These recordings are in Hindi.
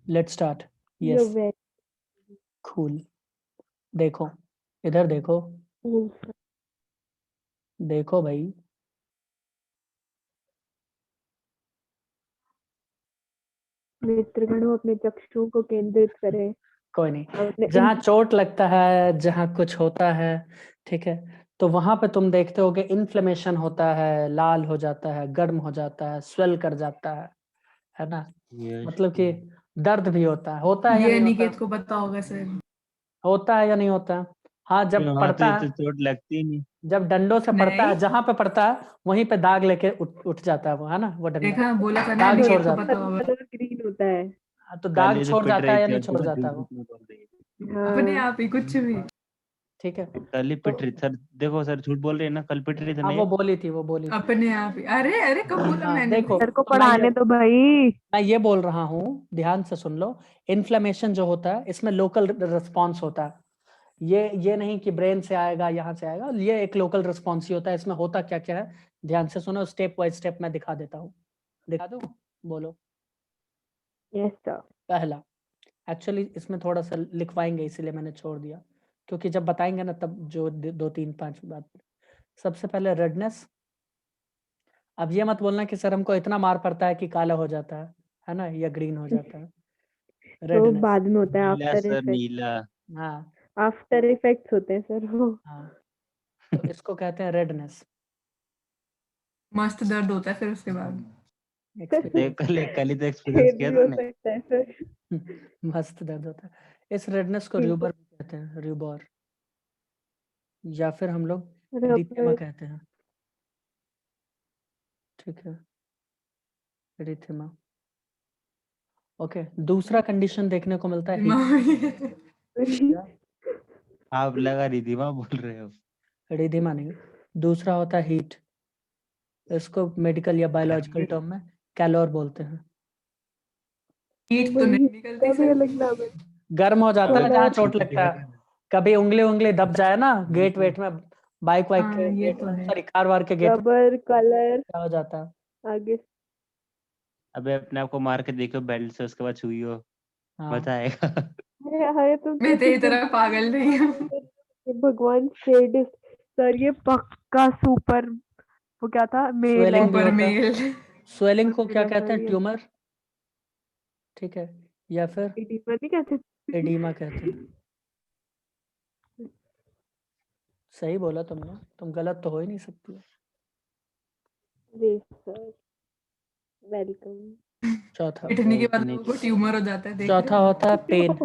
Let's start. You're yes, very cool. देखो, इधर देखो, cool. देखो भाई। नेत्रगण अपने चक्षुओं को केंद्रित करें कोई नहीं, अपने जहाँ चोट लगता है, जहाँ कुछ होता है, ठीक है, तो वहां पे तुम देखते हो कि इन्फ्लेमेशन होता है, लाल हो जाता है, गर्म हो जाता है, स्वेल कर जाता है ना। यस मतलब कि दर्द भी होता है या ये नहीं होता? अनिकेत को पता होगा सर। होता है या नहीं होता? हाँ, जब वहां पड़ता पे है, तो चोट लगती ही नहीं। जब डंडों से पड़ता है, नहीं, जहां पे पड़ता है वहीं पे दाग लेके उठ जाता है वो, है ना, वो डंडा देखा बोला था ना, दाग छोड़ अनिकेत को जाता पता है। होगा। कलर ग्रीन होता है। हाँ, तो कल दाग ही तो छोड़ पिट जाता है रही या थी नहीं और छोड़ तुम्हें जाता झूठ है वो? झूठ में बोल रही है। अपने हाँ आप ही कुछ भी। ठीक है, कल ही तो पिट रही सर, देखो सर झूठ बोल रही है ना, कल पिट रही थी हाँ ना वो ये। बोली थी, वो बोली थी। अपने आप ही। अरे अरे कब बोला हाँ मैंने देखो, भी? सर को तो पढ़ाने तो भाई। मैं ये बोल रहा हूँ, ध्यान से सुन लो। इन्फ्लेमेशन जो होता है, इसमें लोकल रिस्पॉन्स होता है। ये नहीं कि ब्रेन से आएगा, यहाँ से आएगा, ये एक लोकल रिस्पॉन्स ही होता है। इसमें होता क्या क्या है, ध्यान से सुनो, स्टेप बाय स्टेप मैं दिखा देता हूँ। दिखा दूँ? बोलो। Yes sir. पहला, एक्चुअली इसमें थोड़ा सा लिखवाएंगे, इसीलिए मैंने छोड़ दिया, क्योंकि जब बताएंगे ना तब जो 2 3 5 बात। सबसे पहले रेडनेस। अब ये मत बोलना कि सर हमको इतना मार पड़ता है कि काला हो जाता है ना, या ग्रीन हो जाता है। तो रेडनेस। बाद में होता है नीला आफ्टर सर, इफेक्ट। नीला। हाँ आफ्टर इफेक्ट्स होते हैं सर वो। हाँ, तो इसको कहते हैं रेडनेस। मस्त दर्द होता है फिर उसके बाद। देख कल ही तो एक्सपीरियंस फिर किया भी हो तूने। सकता है सर। मस्त दर्द होता है। इस रेडनेस को ठीक र्यूबर भी कहते हैं, र्यूबर, या फिर हम लोग है एरिथेमा अपने कहते हैं। ठीक है, एरिथेमा। ओके, दूसरा कंडीशन देखने को मिलता है हीट। आप लगा रही थी वहां बोल रहे हो। एरिथेमा नहीं, दूसरा होता है हीट। इसको मेडिकल या बायोलॉजिकल टर्म में कैलोर बोलते हैं। हीट तो भाई नहीं निकलती इसका भी सर। अलग नाम है। गर्म हो जाता है जहाँ कलर। चोट लगता है। कभी उंगली उंगली दब जाए ना गेट वेट में, बाइक वाइक के हाँ ये गेट तो में, है। सॉरी कार वार के गेट में, रबर कलर क्या हो जाता है? आगे। अबे अपने आप को मार के देखो बेल्ट से, उसके बाद छुई हो, हाँ, बताएगा। अरे अरे तुम मैं कैसे तेरी बोल तरह पागल नहीं हूँ। ये भगवान सेडिस। सर ये पक्का सुपर। वो क्या था मेल है। स्वेलिंग भी सुपर होता है। मेल। स्वेलिंग को क्या मेल है कहते सर हैं? ये। ट्यूमर। ठीक है, या फिर एडिमा नहीं कहते। एडीमा कहते हैं। सही बोला तुमने, तुम गलत तो हो ही नहीं सकती। जी सर वेलकम। चौथा, पिटने के बाद इतनी लोगों को ट्यूमर हो जाता है, देख चौथा रहे होता है पेन,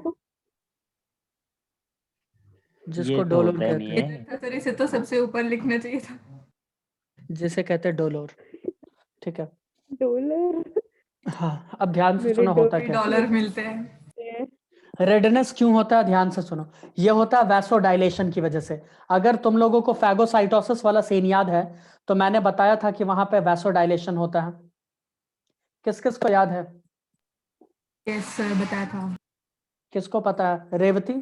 जिसको ये तो डोलोर होता ही नहीं कहते हो। हैं। है। इधर था सर, इसे तो सबसे ऊपर लिखना चाहिए था। जिसे कहते हैं डोलोर। ठीक है, डॉलर। हाँ अब ध्यान से मेरे सुनो होता डॉलर भी क्या डॉलर मिलते हैं। है। है। रेडनेस क्यों होता है, ध्यान से सुनो। ये होता है वैसोडाइलेशन की वजह से। अगर तुम लोगों को फैगोसाइटोसिस वाला सीन याद है, तो मैंने बताया था कि वहां पे वैसोडाइलेशन होता है। किस किस को याद है? यस सर बताया था। किसको पता है? रेवती।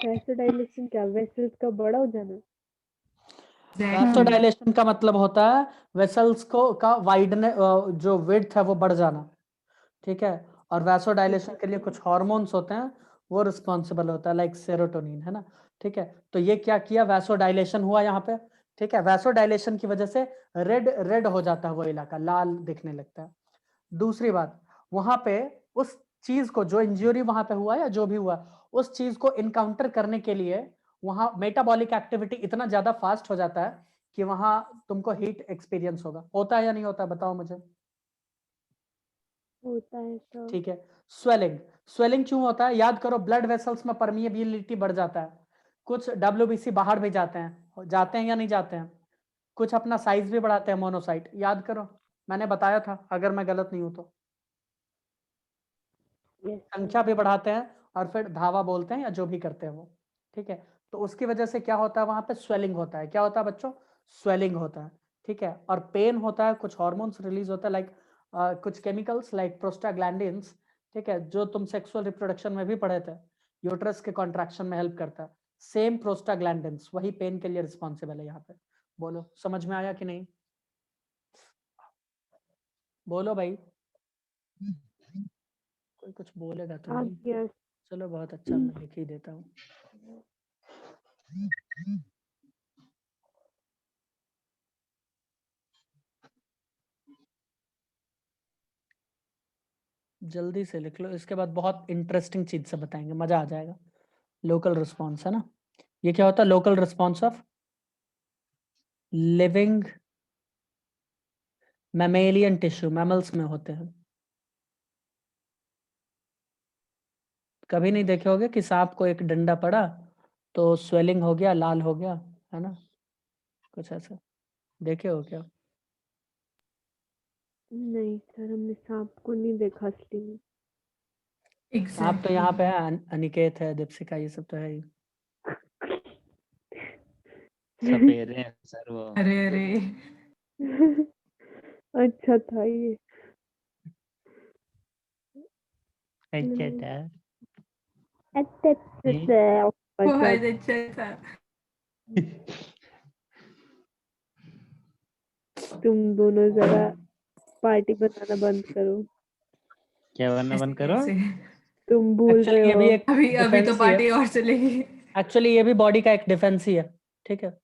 वैसोडाइलेशन क्या वेसल्स का बड़ा हो जाना। एग्जैक्टली। वैसोडाइलेशन का मतलब होता है वेसल्स को का वाइडने, जो विड्थ है वो बढ़ जाना। ठीक है, और वैसोडाइलेशन के लिए कुछ हॉर्मोन्स होते हैं, वो रिस्पॉन्सिबल होता है, लाइक सेरोटोनिन, है ना। ठीक है, तो ये क्या किया, वैसोडाइलेशन हुआ यहाँ पे। ठीक है, वैसोडाइलेशन की वजह से रेड रेड हो जाता है वो इलाका, लाल दिखने लगता है। दूसरी बात, वहां पे उस चीज को, जो इंजरी वहां पे हुआ या जो भी हुआ, उस चीज को इनकाउंटर करने के लिए वहां मेटाबॉलिक एक्टिविटी इतना ज्यादा फास्ट हो जाता है कि वहां तुमको हीट एक्सपीरियंस होता है या नहीं होता, बताओ मुझे। होता है सर। ठीक है, स्वेलिंग। स्वेलिंग क्यों होता है, याद करो, ब्लड वेसल्स में परमिएबिलिटी बढ़ जाता है। कुछ डब्ल्यूबीसी बाहर भी जाते हैं या नहीं जाते हैं। कुछ अपना साइज भी बढ़ाते हैं, मोनोसाइट, याद करो, मैंने बताया था अगर मैं गलत नहीं हूं तो। यस संख्या भी बढ़ाते हैं और फिर धावा बोलते हैं या जो भी करते हैं वो। ठीक है, तो उसकी वजह से क्या होता है, वहां पे स्वेलिंग होता है। क्या होता है बच्चों? स्वेलिंग होता है। ठीक है, और पेन होता है, कुछ हॉर्मोन्स रिलीज होता है, लाइक कुछ केमिकल्स लाइक प्रोस्टाग्लैंडिन्स। ठीक है, जो तुम सेक्सुअल रिप्रोडक्शन में भी पढ़े थे, यूट्रस के कॉन्ट्रैक्शन में हेल्प करता है। सेम प्रोस्टाग्लैंडिन्स वही पेन के लिए रिस्पॉन्सिबल है यहाँ पे। बोलो समझ में आया कि नहीं? बोलो भाई, कोई कुछ बोलेगा तो आ नहीं। गया। चलो बहुत अच्छा, मैं लिख ही देता हूँ। जल्दी से लिख लो, इसके बाद बहुत इंटरेस्टिंग चीज से बताएंगे, मजा आ जाएगा। लोकल रिस्पॉन्स है ना, ये क्या होता है? Local response of living mammalian tissue, mammals में होते हैं। कभी नहीं देखे होगे कि सांप को एक डंडा पड़ा तो स्वेलिंग हो गया, लाल हो गया, है ना? कुछ ऐसा देखे हो क्या? नहीं सर, हमने सांप को नहीं देखा असली में। सांप तो यहाँ एग्जैक्टली। पे है, अनिकेत है, दीपशिका, ये सब तो है ही। सपेरे हैं सर वो। अरे अरे अच्छा था ये। अच्छा था। अच्छा अच्छा बहुत अच्छा था। तुम दोनों जरा पार्टी बनाना बंद करो। क्या करना ऐसे बंद करो? कैसे? तुम भूल रहे एक्चुअली ये भी हो। एक अभी अभी तो डिफेंस ही है। पार्टी और चलेगी। एक्चुअली ये भी बॉडी का एक डिफेंस ही है, ठीक है,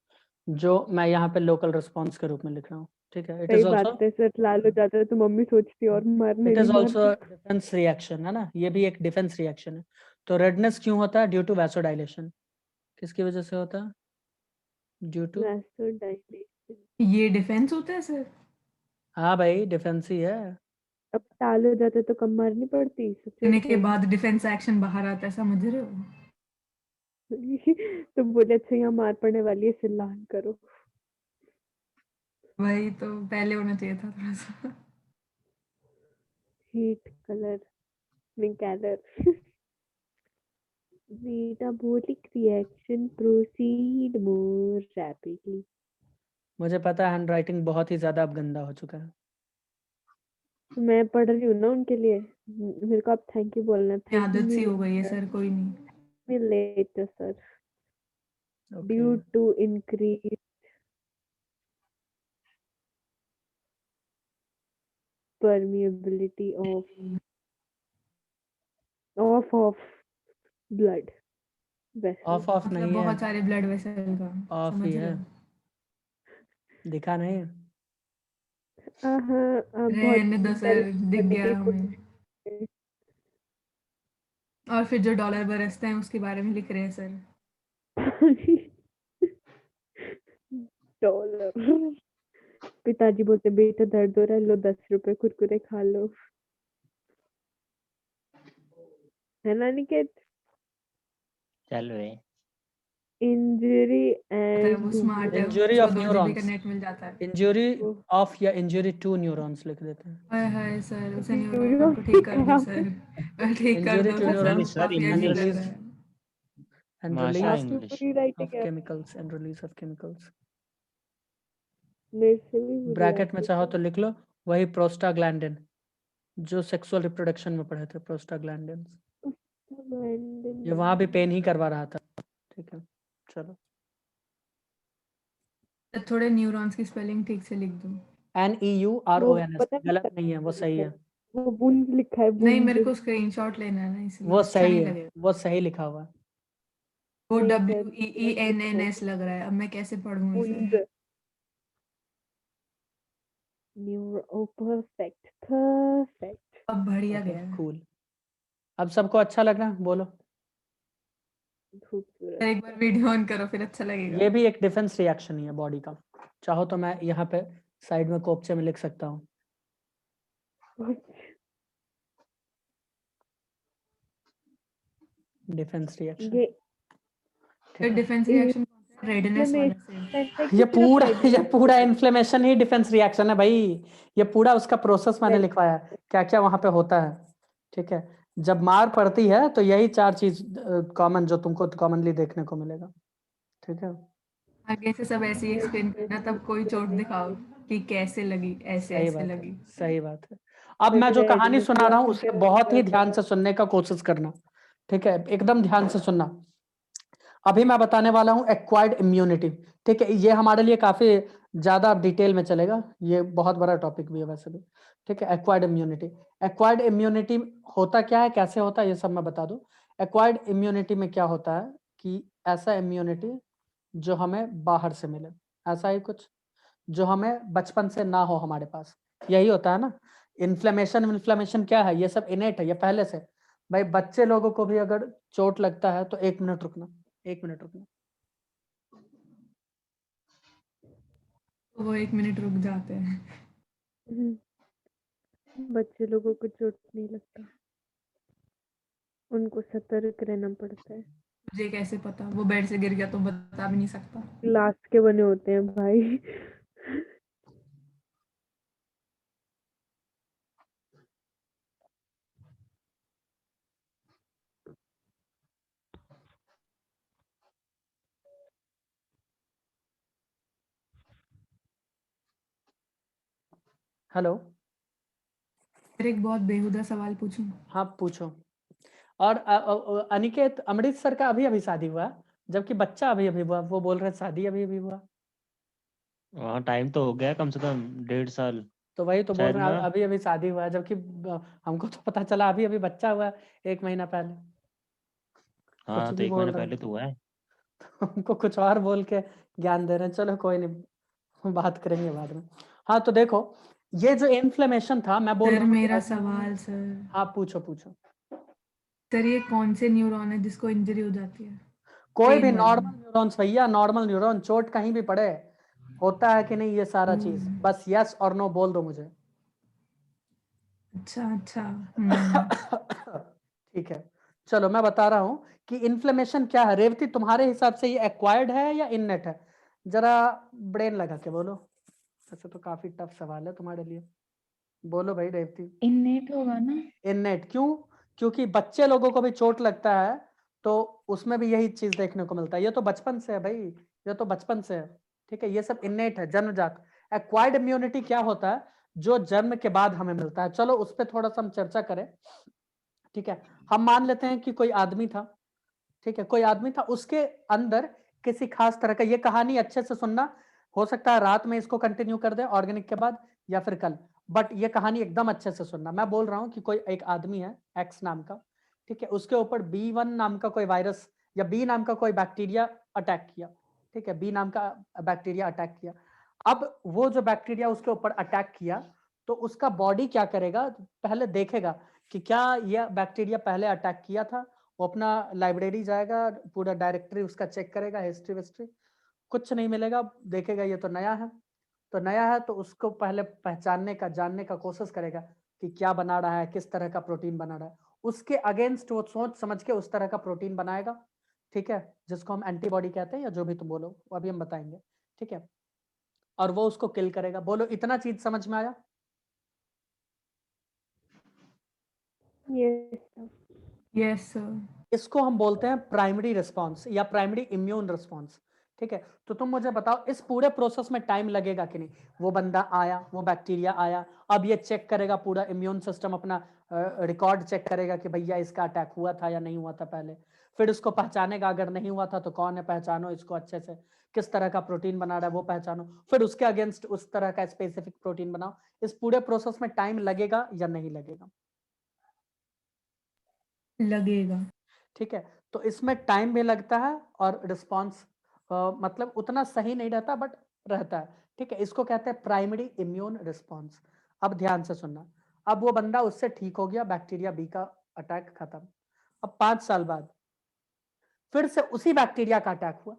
जो मैं यहाँ पे लोकल रिस्पॉन्स के रूप में लिख रहा हूँ, ठीक है। इट सही इज बात ऑल्सो है सर, लाल हो जाता है तो मम्मी सोचती है और मारने इट नहीं इज ऑल्सो मारता। डिफेंस रिएक्शन, है ना, ये भी एक डिफेंस रिएक्शन है। तो रेडनेस क्यों होता है? Due to vasodilation. किसकी वजह से होता है? Due to, vasodilation. ये डिफेंस होता है सर? हाँ भाई, डिफेंस ही है। अब लाल हो जाते तो कम मारनी पड़ती, सबसे करने के सही। बाद डिफेंस एक्शन बाहर आता है, समझ रहे हो? तुम बोले अच्छा यहाँ मार पड़ने वाली है, इसे लाल करो। वही तो पहले होना चाहिए था थोड़ा सा। हीट कलर में colour. metabolic reaction proceed more rapidly. मुझे पता है हैंड राइटिंग बहुत ही ज्यादा अब गंदा हो चुका है। तो मैं पढ़ रही हूँ ना उनके लिए, मेरे को अब थैंक यू बोलना है। थैंक आदत सी हो गई है सर, कोई नहीं। Me later sir. Okay, due to increase permeability of blood vessels. Of मतलब नहीं है, बहुत सारे ब्लड वेसल का। ऑफ ही समझ रहे है, हो? दिखा नहीं? बहुत रहने दो पहले सर, दिख पढ़ने गया की हमें। कोशिश और फिर जो डॉलर बरसते हैं उसके बारे में लिख रहे हैं सर। डॉलर। पिताजी बोलते बेटा दर्द हो रहा है, लो 10 रुपए कुरकुरे खा लो, है ना निकेत? चल रहे। इंजरी पता है वो एंड स्मार्ट है, इंजुरी उसको ऑफ 2 GB का न्यूरॉन्स, नेट मिल जाता है। इंजुरी ऑफ या इंजुरी टू न्यूरॉन्स लिख देते हैं। हाय हाय सर, उसे इंजरी न्यूरॉन को ठीक कर दो क्या? सर। ठीक कर इंजुरी दो टू ना सर, वो न्यूरॉन्स सर काफी एंड अजीब लग इंग्लिश। रहा रिलीज है। एंड भाषा रिलीज आपकी इंग्लिश। पूरी राइटिंग ऑफ है। Chemicals and release of chemicals. मेरे से भी बुरी ब्रैकेट में चाहो राइटिंग तो लिख लो वही प्रोस्टाग्लैंडिन, जो सेक्सुअल रिप्रोडक्शन में पढ़े थे, प्रोस्टाग्लैंडिन। ये है। वहां भी पेन ही करवा रहा था, ठीक है। चलो, तो थोड़े न्यूरॉन्स की स्पेलिंग ठीक से लिख दो। वो NEURONS, पता है मैं गलत नहीं है, वो करती सही हूँ, है, वो बूंद लिखा है, नहीं, मेरे बूंद। को स्क्रीनशॉट लेना है ना, वो इसलिए अच्छा सही नहीं है, लगेगा। वो सही लिखा हुआ है। वो नहीं सर, WEENNS लग रहा है, अब मैं कैसे पढ़ूं इसे? बूंद। Neuro perfect perfect. अब बढ़िया ओके, गया है। कूल। अब सबको अच्छा लग रहा है? बोलो। खूबसूरत। सर एक बार वीडियो ऑन करो, फिर अच्छा लगेगा। ये भी एक डिफेंस रिएक्शन ही है बॉडी का। चाहो तो मैं यहाँ पे साइड में कोपचे में लिख सकता हूँ, डिफेंस रिएक्शन, ये ठीक है। डिफेंस रिएक्शन रेडनेस वाला से। इन्फ्लेमेशन है कि सिर्फ ये रेडनेस? पूरा इन्फ्लेमेशन ही डिफेंस रिएक्शन है भाई। ये पूरा उसका प्रोसेस मैंने लिखवाया है, क्या क्या वहां पे होता है, ठीक है। जब मार पड़ती है तो यही 4 चीज कॉमन, जो तुमको कॉमनली देखने को मिलेगा, ठीक है। आगे से सब ऐसे ही एक्सप्लेन करना, तब कोई चोट दिखाओ कि कैसे लगी, ऐसे सही ऐसे बात है, लगी। सही बात है। अब मैं जो कहानी सुना रहा हूँ उसे बहुत ही ध्यान से सुनने का कोशिश करना, ठीक है, एकदम ध्यान से सुनना। अभी मैं बताने वाला हूँ एक्वायर्ड इम्यूनिटी, ठीक है। ये हमारे लिए काफी ज्यादा डिटेल में चलेगा, ये बहुत बड़ा टॉपिक भी है वैसे भी। ठीक है, एक्वायर्ड इम्यूनिटी। एक्वायर्ड इम्यूनिटी होता क्या है, कैसे होता है, ये सब मैं बता दूं। एक्वायर्ड इम्यूनिटी में क्या होता है कि ऐसा इम्यूनिटी जो हमें बाहर से मिले, ऐसा ही कुछ जो हमें बचपन से ना हो हमारे पास, यही होता है ना। इन्फ्लेमेशन क्या है, ये सब इनेट है, ये पहले से। भाई बच्चे लोगों को भी अगर चोट लगता है तो 1 मिनट रुकना, 1 मिनट रुकना। वो 1 मिनट रुक जाते हैं। बच्चे लोगों को चोट नहीं लगता, उनको सतर्क रहना पड़ता है। मुझे कैसे पता, वो बेड से गिर गया तो बता भी नहीं सकता। ग्लास के बने होते हैं भाई। हेलो, फिर एक बहुत बेहुदा सवाल पूछूं? हाँ पूछो। और अनिकेत, अमृत सर का अभी अभी शादी हुआ, जबकि बच्चा अभी अभी हुआ, वो बोल रहे हैं शादी अभी अभी हुआ। हाँ टाइम तो हो गया कम से कम 1.5 साल तो वही तो बोल शायद रहे हैं ना। अभी अभी शादी हुआ है, जबकि हमको तो पता चला अभी अभी बच्चा हुआ है, 1 महीना पहले। कुछ हाँ तो भी 1 महीने बोल रहे पहले हैं, तो हुआ है। हमको कुछ और बोल के ज्ञान दे रहे हैं। चलो कोई नहीं, बात करेंगे बाद में। हाँ तो देखो, ये जो इन्फ्लेमेशन था, मैं बोल सर रहा हूँ मेरा कि- सवाल सर, हाँ पूछो पूछो। सर ये कौन से न्यूरॉन है जिसको इंजरी हो जाती है? कोई भी पेन वाले। नॉर्मल न्यूरॉन्स भैया, नॉर्मल न्यूरॉन, चोट कहीं भी पड़े होता है कि नहीं, ये सारा चीज, बस यस और नो बोल दो मुझे। अच्छा अच्छा। ठीक है, चलो मैं बता रहा हूँ कि इन्फ्लेमेशन क्या है। रेवती, तुम्हारे हिसाब से ये एक्वायर्ड है या इननेट है? जरा ब्रेन लगा के बोलो। ऐसे तो काफी टफ सवाल है तुम्हारे लिए, बोलो भाई रेवती। इन्नेट होगा ना? इननेट क्यों? क्योंकि बच्चे लोगों को भी चोट लगता है तो उसमें भी यही चीज देखने को मिलता है। ये तो बचपन से है भाई, ये तो बचपन से है। ठीक है, ये सब इननेट है, जन्मजात। एक्वायर्ड इम्यूनिटी क्या होता है, जो जन्म के बाद हमें मिलता है। चलो उस पर थोड़ा सा हम चर्चा करें। ठीक है, हम मान लेते हैं कि कोई आदमी था, ठीक है, कोई आदमी था, उसके अंदर किसी खास तरह का, ये कहानी अच्छे से सुनना, हो सकता है रात में इसको कंटिन्यू कर दे ऑर्गेनिक के बाद या फिर कल, बट ये कहानी एकदम अच्छे से सुनना। मैं बोल रहा हूं कि कोई एक आदमी है एक्स नाम का, ठीक है, उसके ऊपर B1 नाम का कोई वायरस या बी नाम का कोई बैक्टीरिया अटैक किया। ठीक है, बी नाम का बैक्टीरिया अटैक किया। अब वो जो बैक्टीरिया उसके ऊपर अटैक किया, तो उसका बॉडी क्या करेगा, पहले देखेगा कि क्या यह बैक्टीरिया पहले अटैक किया था। वो अपना लाइब्रेरी जाएगा, पूरा डायरेक्टरी उसका चेक करेगा, हिस्ट्री विस्ट्री, कुछ नहीं मिलेगा। देखेगा ये तो नया है, तो नया है तो उसको पहले पहचानने का, जानने का कोशिश करेगा कि क्या बना रहा है, किस तरह का प्रोटीन बना रहा है। उसके अगेंस्ट वो सोच समझ के उस तरह का प्रोटीन बनाएगा, ठीक है, जिसको हम एंटीबॉडी कहते हैं या जो भी तुम बोलो, वो अभी हम बताएंगे। ठीक है, और वो उसको किल करेगा। बोलो इतना चीज समझ में आया? Yes yes sir. इसको हम बोलते हैं प्राइमरी रिस्पांस या प्राइमरी इम्यून रिस्पांस। ठीक है, तो तुम मुझे बताओ इस पूरे प्रोसेस में टाइम लगेगा कि नहीं? वो बंदा आया, वो बैक्टीरिया आया, अब ये चेक करेगा, पूरा इम्यून सिस्टम अपना रिकॉर्ड चेक करेगा कि भैया इसका अटैक हुआ था या नहीं हुआ था पहले। फिर उसको पहचानेगा, अगर नहीं हुआ था तो कौन है, पहचानो इसको अच्छे से, किस तरह का प्रोटीन बना रहा है वो पहचानो, फिर उसके अगेंस्ट उस तरह का स्पेसिफिक प्रोटीन बनाओ। इस पूरे प्रोसेस में टाइम लगेगा या नहीं लगेगा? लगेगा। ठीक है, तो इसमें टाइम भी लगता है और रिस्पांस मतलब उतना सही नहीं रहता बट रहता है। ठीक है, इसको कहते हैं प्राइमरी इम्यून रिस्पांस। अब ध्यान से सुनना, अब वो बंदा उससे ठीक हो गया, बैक्टीरिया बी का अटैक खत्म। अब 5 साल बाद फिर से उसी बैक्टीरिया का अटैक हुआ।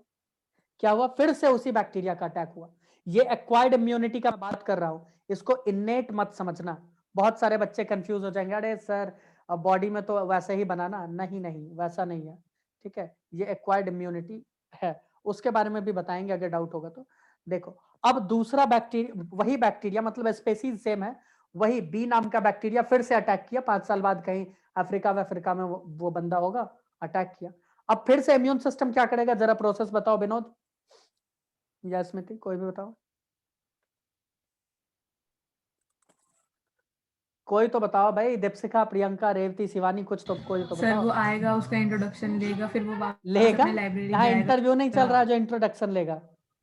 क्या हुआ? फिर से उसी बैक्टीरिया का अटैक हुआ। ये एक्वायर्ड इम्यूनिटी का बात कर रहा हूं, इसको इन्नेट मत समझना। बहुत सारे बच्चे कंफ्यूज हो जाएंगे, अरे सर बॉडी में तो वैसे ही बनाना, नहीं नहीं वैसा नहीं है। ठीक है, ये एक्वायर्ड इम्यूनिटी है, उसके बारे में भी बताएंगे अगर डाउट होगा तो। देखो, अब दूसरा बैक्टीरिया, वही बैक्टीरिया मतलब स्पेसीज सेम है, वही बी नाम का बैक्टीरिया फिर से अटैक किया 5 साल बाद, कहीं अफ्रीका में वो बंदा होगा, अटैक किया। अब फिर से इम्यून सिस्टम क्या करेगा, जरा प्रोसेस बताओ विनोद या स्मृति, कोई भी बताओ, कोई तो बताओ भाई, दीपशिखा, प्रियंका, रेवती, शिवानी, कुछ तो कोई तो सर बताओ। वो आएगा, उसका इंट्रोडक्शन लेगा, फिर वो वापस लेगा? अपने लाइब्रेरी यहाँ जाएगा। इंटरव्यू नहीं चल रहा जो इंट्रोडक्शन लेगा।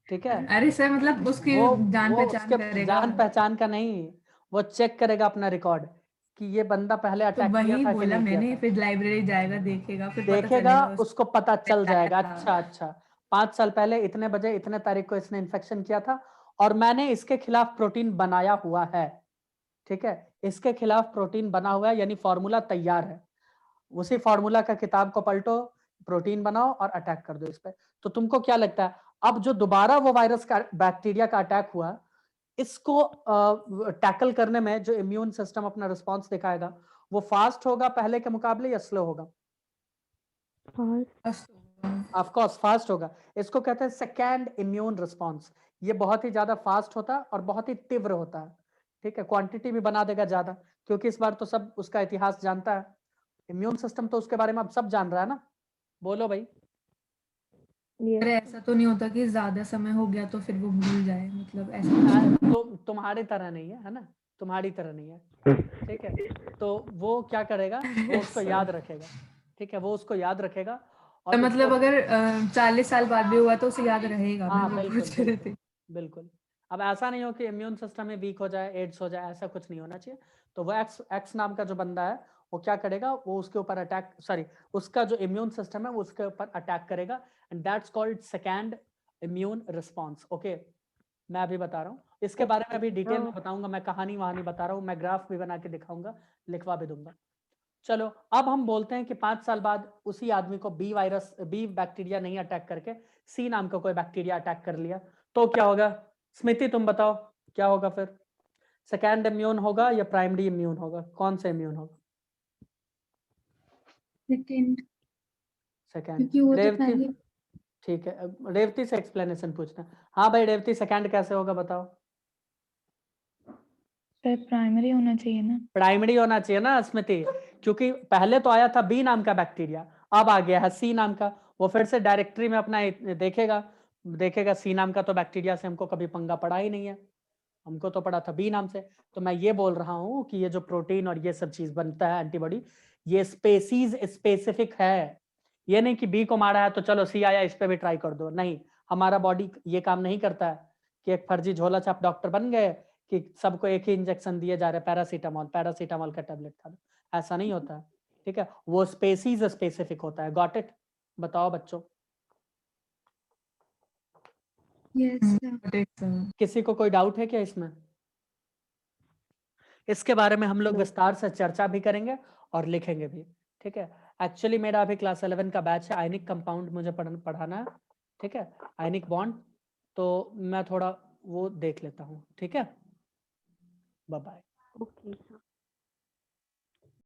ठीक है, अरे सर मतलब उसकी वो जान वो पहचान उसके करेगा। जान पहचान का नहीं, वो चेक करेगा अपना रिकॉर्ड कि ये बंदा पहले तो अटैक किया वही था कि बोला नहीं किया मैंने, था। फिर लाइब्रेरी जाएगा, देखेगा, फिर पता देखेगा, चलेगा उसको पता चल जाएगा, था। अच्छा अच्छा 5 साल पहले इतने बजे इतने तारीख को इसने इन्फेक्शन किया था और मैंने इसके खिलाफ प्रोटीन बनाया हुआ है। ठीक है, इसके खिलाफ प्रोटीन बना हुआ है, यानी फॉर्मूला तैयार है। उसी फॉर्मूला का किताब को पलटो, प्रोटीन बनाओ और अटैक कर दो इस पे। तो तुमको क्या लगता है अब जो दोबारा वो वायरस का बैक्टीरिया का अटैक हुआ, इसको टैकल करने में जो इम्यून सिस्टम अपना रिस्पांस दिखाएगा वो फास्ट होगा पहले के मुकाबले या स्लो होगा? फास्ट। ऑफ कोर्स फास्ट होगा। इसको कहते हैं सेकेंड इम्यून रिस्पांस। ये बहुत ही ज्यादा फास्ट होता है और बहुत ही तीव्र होता है। ठीक है, क्वांटिटी भी बना देगा ज्यादा, क्योंकि इस बार तो सब उसका इतिहास जानता है। इम्यून सिस्टम तो उसके बारे में अब सब जान रहा है ना। बोलो भाई। अरे ऐसा तो नहीं होता कि ज्यादा समय हो गया तो फिर वो भूल जाए, मतलब ऐसा तो तुम्हारी तरह नहीं है ना, तुम्हारी तरह नहीं है। ठीक है, तो वो क्या करेगा, वो उसको याद रखेगा। ठीक है, वो उसको याद रखेगा और तो मतलब उसको, अगर 40 साल बाद भी हुआ तो उसे याद रहेगा। हाँ मैं वो बिल्कुल पूछ रही बिल्कुल थी। बिल्कुल। अब ऐसा नहीं हो कि इम्यून सिस्टम में वीक हो जाए, एड्स हो जाए, ऐसा कुछ नहीं होना चाहिए। तो वो एक्स एक्स नाम का जो बंदा है वो क्या करेगा, वो उसके ऊपर अटैक, सॉरी उसका जो इम्यून सिस्टम है वो उसके ऊपर अटैक करेगा, and that's called second immune response. Okay, मैं अभी बता रहा हूँ इसके बारे में, अभी डिटेल में बताऊंगा, मैं कहानी वहानी बता रहा हूँ, मैं ग्राफ भी बना के दिखाऊंगा, लिखवा भी दूंगा। चलो अब हम बोलते हैं कि 5 साल बाद उसी आदमी को बी वायरस, बी बैक्टीरिया नहीं अटैक करके सी नाम का कोई बैक्टीरिया अटैक कर लिया, तो क्या होगा? स्मिति तुम बताओ क्या होगा फिर? सेकेंड इम्यून होगा या प्राइमरी इम्यून होगा? कौन सा इम्यून होगा? Second, second. क्योंकि वो तो रेवती, पहले ठीक है, अब रेवती से एक्सप्लेनेशन पूछना। हाँ भाई रेवती, सेकेंड कैसे होगा बताओ? सर प्राइमरी होना चाहिए ना। प्राइमरी होना चाहिए ना स्मृति, क्योंकि पहले तो आया था बी नाम का बैक्टीरिया, अब आ गया है सी नाम का। वो फिर से डायरेक्टरी में अपना देखेगा, देखेगा सी नाम का तो बैक्टीरिया से हमको कभी पंगा पड़ा ही नहीं है, हमको तो पड़ा था बी नाम से। तो मैं ये बोल रहा हूं कि ये जो प्रोटीन और ये सब चीज बनता है एंटीबॉडी, ये स्पेसीज स्पेसिफिक है। ये नहीं कि बी को मारा है तो चलो सी आया इस पे भी ट्राई कर दो, नहीं। हमारा बॉडी ये काम नहीं करता है कि एक फर्जी झोला छाप डॉक्टर बन गए कि सबको एक ही इंजेक्शन दिए जा रहे, पैरासीटामोल, पैरासीटामोल का टेबलेट खा लो, ऐसा नहीं होता है। ठीक है, वो स्पेसीज स्पेसिफिक होता है। Got it? बताओ बच्चों, यस सर। किसी को कोई डाउट है क्या इसमें? इसके बारे में हम लोग विस्तार से चर्चा भी करेंगे और लिखेंगे भी। ठीक है, एक्चुअली मेरा अभी क्लास 11 का बैच है, आयनिक कंपाउंड मुझे पढ़ाना है। ठीक है, आयनिक बॉन्ड, तो मैं थोड़ा वो देख लेता हूँ। ठीक है, बाय बाय। Okay sir.